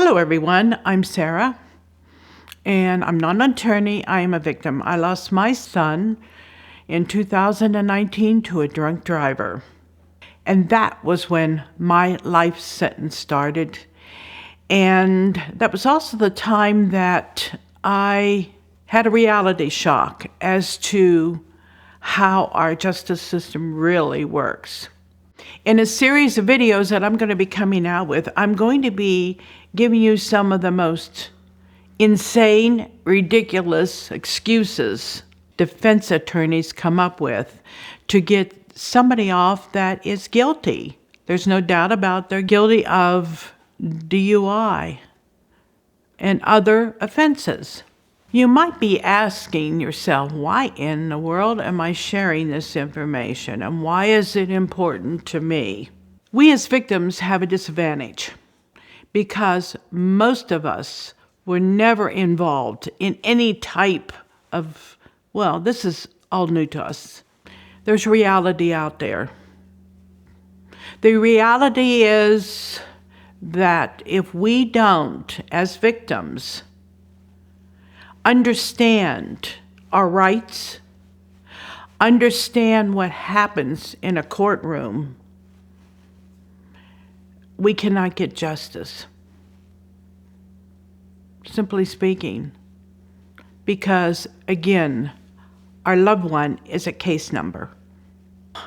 Hello everyone, I'm Sarah, and I'm not an attorney, I am a victim. I lost my son in 2019 to a drunk driver. And that was when my life sentence started. And that was also the time that I had a reality shock as to how our justice system really works. In a series of videos that I'm going to be coming out with, I'm going to be giving you some of the most insane, ridiculous excuses defense attorneys come up with to get somebody off that is guilty. There's no doubt about they're guilty of DUI and other offenses. You might be asking yourself, why in the world am I sharing this information, and why is it important to me? We as victims have a disadvantage because most of us were never involved in any type of, well, this is all new to us. There's reality out there. The reality is that if we don't, as victims, understand our rights, understand what happens in a courtroom, we cannot get justice. Simply speaking. Because, again, our loved one is a case number.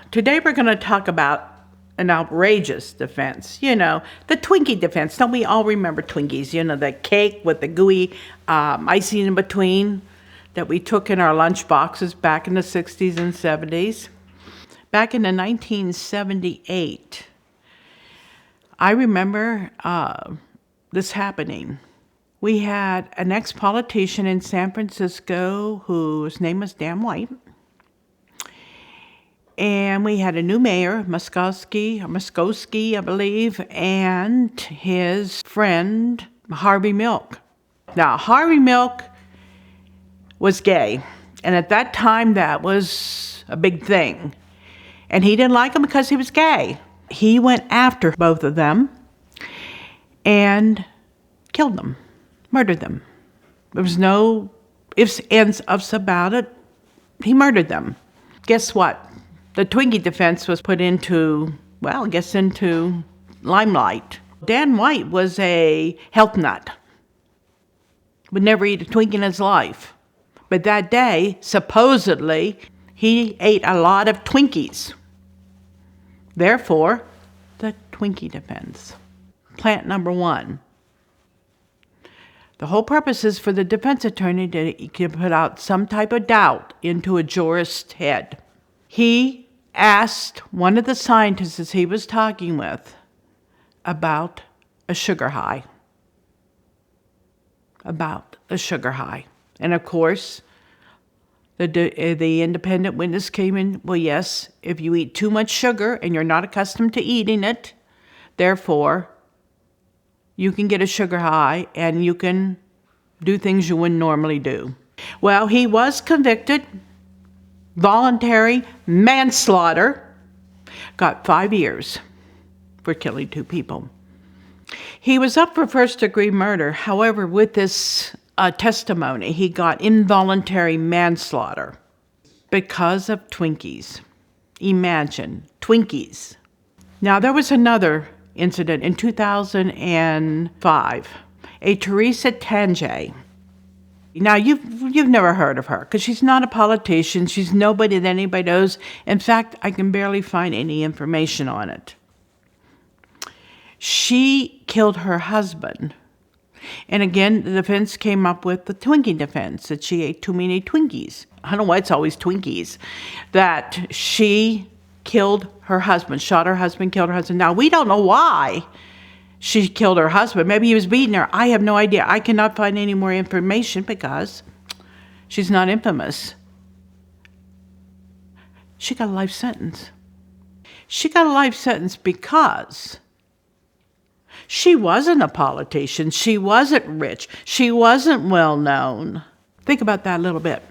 Today we're going to talk about an outrageous defense. You know, the Twinkie defense. Don't we all remember Twinkies? You know, the cake with the gooey icing in between that we took in our lunch boxes back in the 60s and 70s. Back in the 1978, I remember this happening. We had an ex-politician in San Francisco whose name was Dan White. And we had a new mayor, Muskowski, I believe, and his friend, Harvey Milk. Now, Harvey Milk was gay. And at that time, that was a big thing. And he didn't like him because he was gay. He went after both of them and killed them, murdered them. There was no ifs, ands, ups about it. He murdered them. Guess what? The Twinkie defense was put into limelight. Dan White was a health nut. Would never eat a Twinkie in his life. But that day, supposedly, he ate a lot of Twinkies. Therefore, the Twinkie defense. Plant number one. The whole purpose is for the defense attorney to put out some type of doubt into a jurist's head. He asked one of the scientists he was talking with about a sugar high. About a sugar high. And of course, the independent witness came in, well, yes, if you eat too much sugar and you're not accustomed to eating it, therefore, you can get a sugar high and you can do things you wouldn't normally do. Well, he was convicted. Voluntary manslaughter, got 5 years for killing 2 people. He was up for first-degree murder. However, with this testimony, he got involuntary manslaughter because of Twinkies. Imagine, Twinkies. Now, there was another incident in 2005. A Teresa Tanjay. Now, you've never heard of her because she's not a politician. She's nobody that anybody knows. In fact, I can barely find any information on it. She killed her husband. And again, the defense came up with the Twinkie defense, that she ate too many Twinkies. I don't know why it's always Twinkies. That she killed her husband, shot her husband, killed her husband. Now, we don't know why she killed her husband. Maybe he was beating her. I have no idea. I cannot find any more information because she's not infamous. She got a life sentence. She got a life sentence because she wasn't a politician. She wasn't rich. She wasn't well known. Think about that a little bit.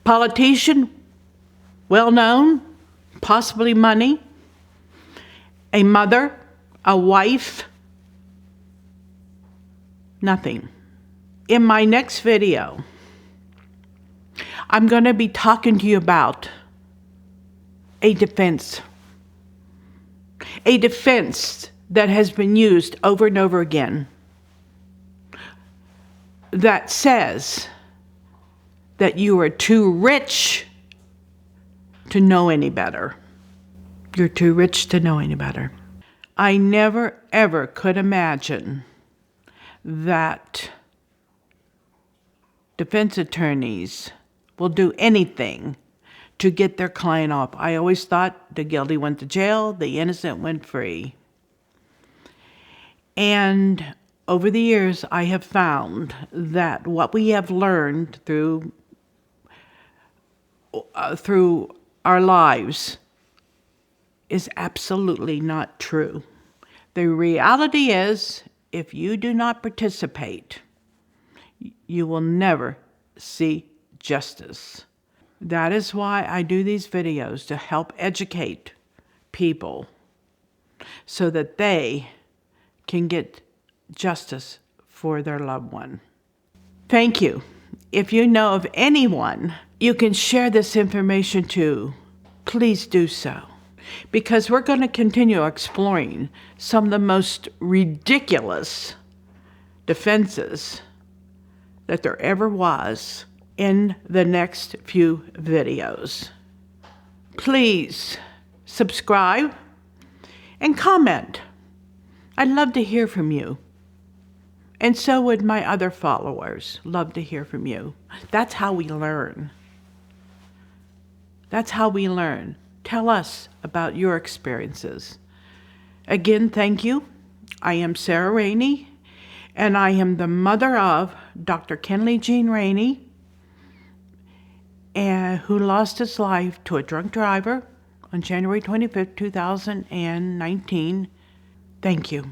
Politician, well known, possibly money, a mother, a wife, Nothing. In my next video, I'm going to be talking to you about a defense. A defense that has been used over and over again that says that you are too rich to know any better. You're too rich to know any better. I never, ever could imagine that defense attorneys will do anything to get their client off. I always thought the guilty went to jail, the innocent went free. And over the years, I have found that what we have learned through our lives is absolutely not true. The reality is, if you do not participate, you will never see justice. That is why I do these videos, to help educate people so that they can get justice for their loved one. Thank you. If you know of anyone you can share this information to, please do so. Because we're going to continue exploring some of the most ridiculous defenses that there ever was in the next few videos. Please subscribe and comment. I'd love to hear from you. And so would my other followers. Love to hear from you. That's how we learn. That's how we learn. Tell us about your experiences. Again, thank you. I am Sarah Rainey, and I am the mother of Dr. Kenley Jean Rainey, who lost his life to a drunk driver on January 25th, 2019. Thank you.